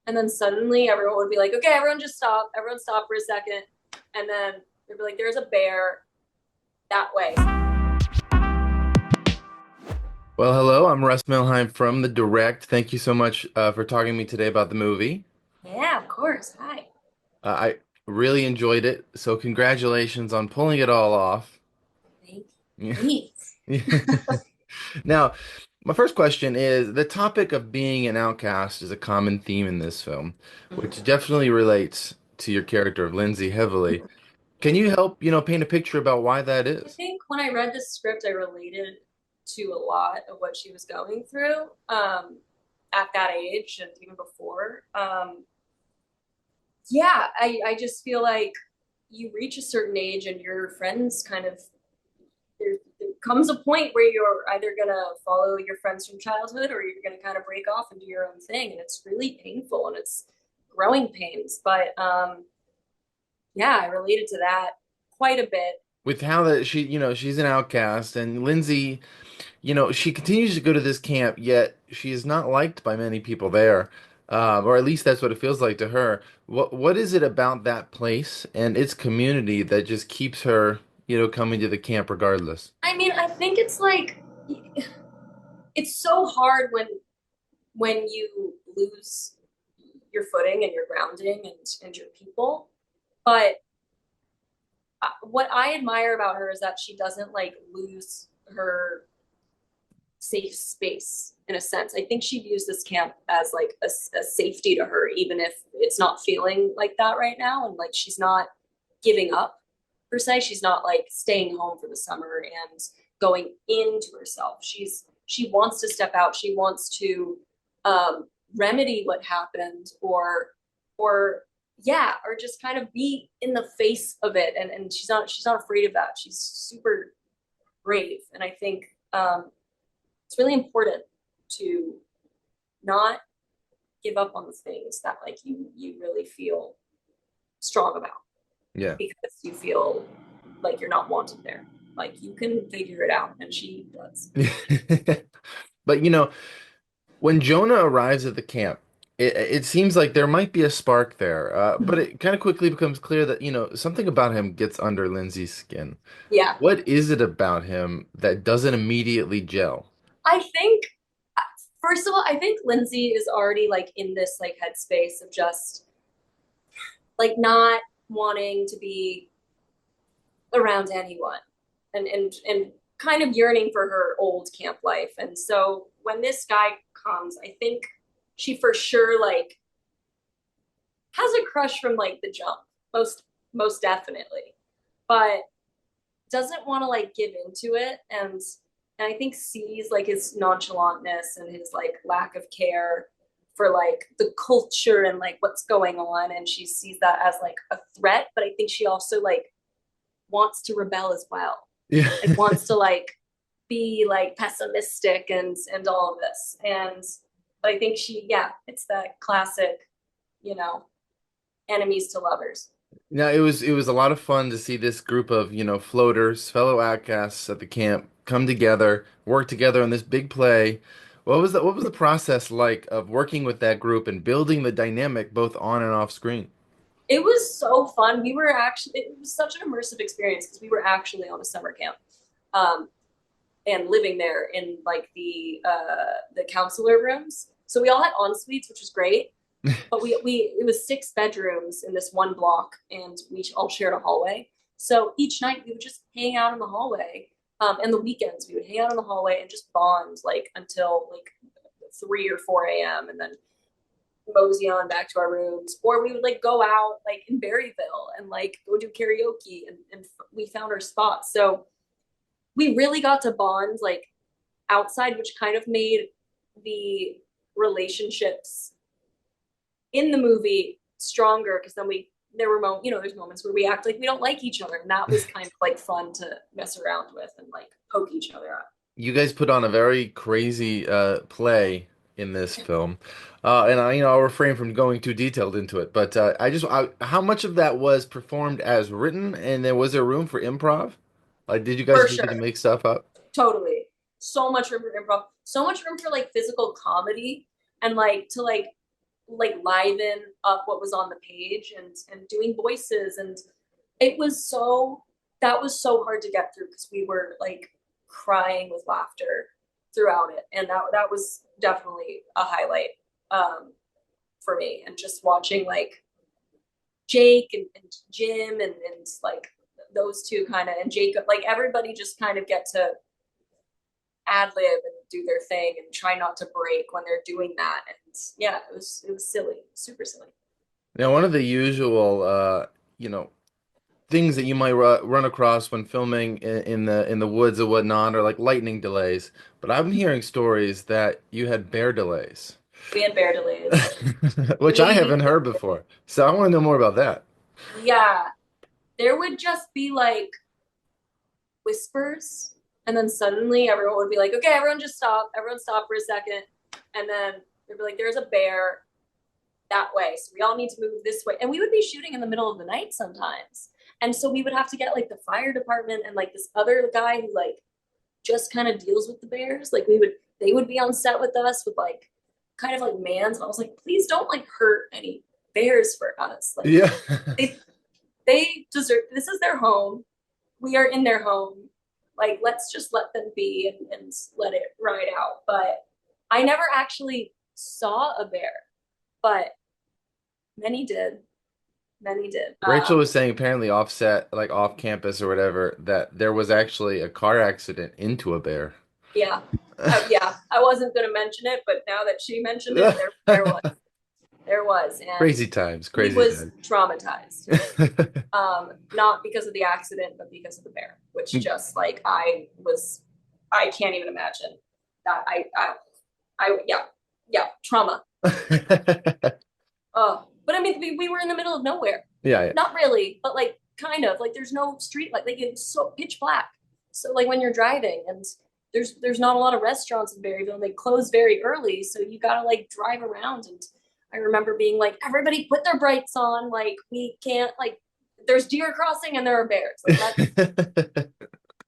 And then suddenly everyone would be like, okay, everyone just stop. Everyone stop for a second. And then they'd be like, there's a bear that way. Well, hello, I'm Russ Milheim from The Direct. Thank you so much for talking to me today about the movie. Yeah, of course. Hi. I really enjoyed it, so congratulations on pulling it all off. Thank Yeah. you. Thanks. Now, my first question is the topic of being an outcast is a common theme in this film, which definitely relates to your character of Lindsey heavily. Can you help, paint a picture about why that I is? think when I read the script, I related to a lot of what she was going through at that age and even before. Yeah, I just feel like you reach a certain age and your friends kind of there comes a point where you're either gonna follow your friends from childhood or you're gonna kind of break off and do your own thing, and it's really painful and it's growing pains. But yeah, I related to that quite a bit. With how that she's an outcast, and Lindsey, she continues to go to this camp, yet she is not liked by many people there, or at least that's what it feels like to her. What is it about that place and its community that just keeps her, coming to the camp regardless? I mean, I think it's like it's so hard when you lose your footing and your grounding and your people. But what I admire about her is that she doesn't like lose her safe space in a sense. I think she views this camp as like a safety to her, even if it's not feeling like that right now. And like she's not giving up per se. She's not like staying home for the summer and going into herself. She wants to step out. She wants to remedy what happened or yeah, or just kind of be in the face of it. And she's not afraid of that. She's super brave. And I think it's really important to not give up on the things that like you really feel strong about Yeah. because you feel like you're not wanted there. Like you can figure it out, and she does. But when Jonah arrives at the camp, it seems like there might be a spark there, but it kind of quickly becomes clear that, something about him gets under Lindsay's skin. Yeah, What is it about him that doesn't immediately gel? I think first of all, I think Lindsey is already like in this like headspace of just like not wanting to be around anyone and kind of yearning for her old camp life. And so when this guy comes, I think she for sure like has a crush from like the jump, most definitely, but doesn't want to like give into it and I think sees like his nonchalantness and his like lack of care for like the culture and like what's going on, and she sees that as like a threat, but I think she also like wants to rebel as well Yeah. and wants to like be like pessimistic and all of this. And but I think she, yeah, it's that classic, you know, enemies to lovers. Now it was a lot of fun to see this group of, floaters, fellow outcasts at the camp come together, work together on this big play. What was the process like of working with that group and building the dynamic both on and off screen? It was so fun. We were actually, it was such an immersive experience because we were actually on a summer camp um, and living there in like the counselor rooms. So we all had en suites, which was great. But we it was 6 bedrooms in this one block, and we all shared a hallway. So each night we would just hang out in the hallway. And the weekends we would hang out in the hallway and just bond like until like 3 or 4 a.m. and then mosey on back to our rooms. Or we would like go out like in Berryville and like go do karaoke, and we found our spot. So we really got to bond like outside, which kind of made the relationships in the movie stronger because then we there were there's moments where we act like we don't like each other, and that was kind of like fun to mess around with and like poke each other up. You guys put on a very crazy play in this film, and I'll refrain from going too detailed into it. But how much of that was performed as written, and then was there room for improv? Like, did you guys For need to sure. make stuff up? Totally. So much room for improv, so much room for like physical comedy and like to like like liven up what was on the page and doing voices, and it was so that was so hard to get through because we were like crying with laughter throughout it, and that was definitely a highlight um, for me. And just watching like Jake and Jim and like those two kind of, and Jacob, like everybody just kind of get to ad lib and do their thing and try not to break when they're doing that. And yeah, it was silly, super silly. Now, one of the usual, things that you might run across when filming in the woods or whatnot are like lightning delays. But I'm hearing stories that you had bear delays, We had bear delays. which I We haven't heard before. So I want to know more about that. Yeah, there would just be like whispers, and then suddenly everyone would be like, okay, everyone just stop, everyone stop for a second. And then they'd be like, there's a bear that way, so we all need to move this way. And we would be shooting in the middle of the night sometimes, and so we would have to get like the fire department and like this other guy who like just kind of deals with the bears. Like they would be on set with us with like kind of like mans, and I was like, please don't like hurt any bears for us. Like Yeah. they they deserve, this is their home, we are in their home, like let's just let them be and let it ride out. But I never actually saw a bear, but many did, many did. Rachel was saying apparently offset, like off campus or whatever, that there was actually a car accident into a bear. Yeah, yeah, I wasn't going to mention it, but now that she mentioned it, there was, and Crazy times, he crazy was times. traumatized. Not because of the accident, but because of the bear, which just like I can't even imagine that. Yeah, yeah, trauma. Oh, but I mean, we were in the middle of nowhere. Yeah, yeah. Not really, but like kind of like there's no street light. Like it's so pitch black. So like when you're driving, and there's not a lot of restaurants in Berryville, and they close very early, so you gotta like drive around. And I remember being like, everybody put their brights on. Like we can't like there's deer crossing and there are bears. Like let's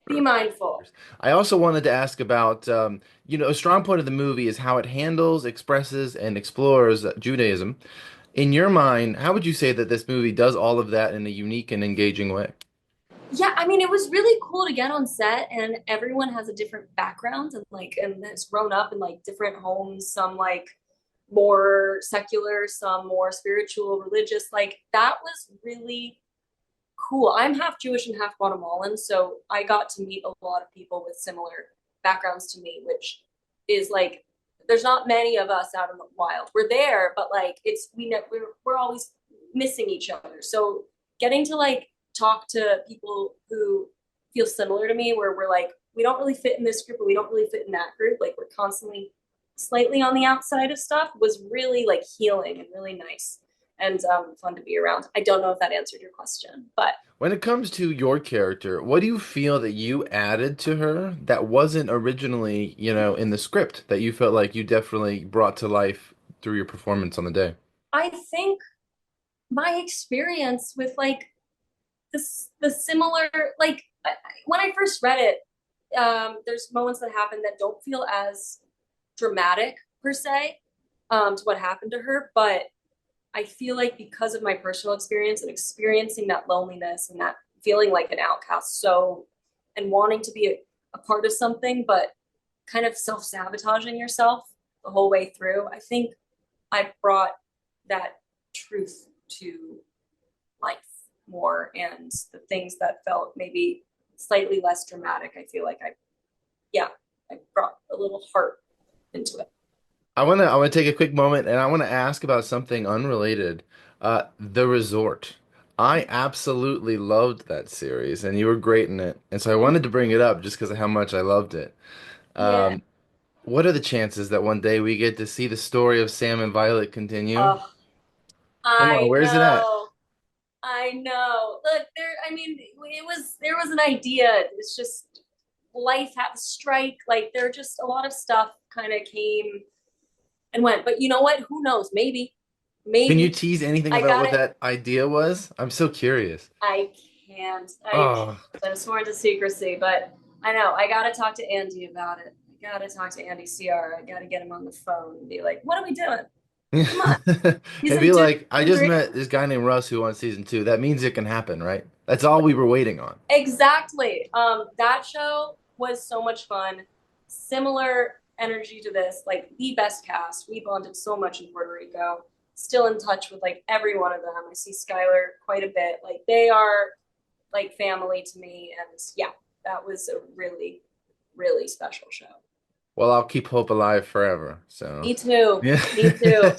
be mindful. I also wanted to ask about, a strong point of the movie is how it handles, expresses, and explores Judaism. In your mind, how would you say that this movie does all of that in a unique and engaging way? Yeah, I mean, it was really cool to get on set, and everyone has a different background and like and has grown up in like different homes, some like more secular, some more spiritual, religious. Like that was really cool. I'm half Jewish and half Guatemalan, so I got to meet a lot of people with similar backgrounds to me, which is like there's not many of us out in the wild. We're there, but like it's we know we're always missing each other. So getting to like talk to people who feel similar to me, where we're like we don't really fit in this group, but we don't really fit in that group. Like we're constantly slightly on the outside of stuff, was really like healing and really nice and fun to be around. I don't know if that answered your question, but When it comes to your character, what do you feel that you added to her that wasn't originally, in the script that you felt like you definitely brought to life through your performance on the day? I think my experience with like this the similar like when I first read it, there's moments that happen that don't feel as dramatic per se to what happened to her, but I feel like because of my personal experience and experiencing that loneliness and that feeling like an outcast, so and wanting to be a part of something, but kind of self sabotaging yourself the whole way through, I think I brought that truth to life more, and the things that felt maybe slightly less dramatic. I feel like yeah, I brought a little heart into it. I wanna take a quick moment and I wanna ask about something unrelated. The Resort. I absolutely loved that series and you were great in it. And so I wanted to bring it up just because of how much I loved it. Yeah. Um, what are the chances that one day we get to see the story of Sam and Violet continue? Oh, Come on, I where's it at? know. I know. Look, I mean, there was an idea. It's just life had a strike. Like there just a lot of stuff kind of came and went. But you know what? Who knows? Can you Maybe tease anything I about got what it. that idea was? I'm so curious. I can't. I can't. Oh, I'm sworn to secrecy, but I know I got to talk to Andy about it. I got to talk to Andy CR. I got to get him on the phone and be like, "What are we doing?" Come on. He's It'd like, be dude, like, I season just three. met this guy named Russ who wants season two. That means it can happen, right? That's all we were waiting on. Exactly. That show was so much fun. Similar energy to this, like the best cast. We bonded so much in Puerto Rico. Still in touch with like every one of them. I see Skylar quite a bit. Like they are like family to me. And yeah, that was a really, really special show. Well, I'll keep hope alive forever. So, Me too. yeah. Me too.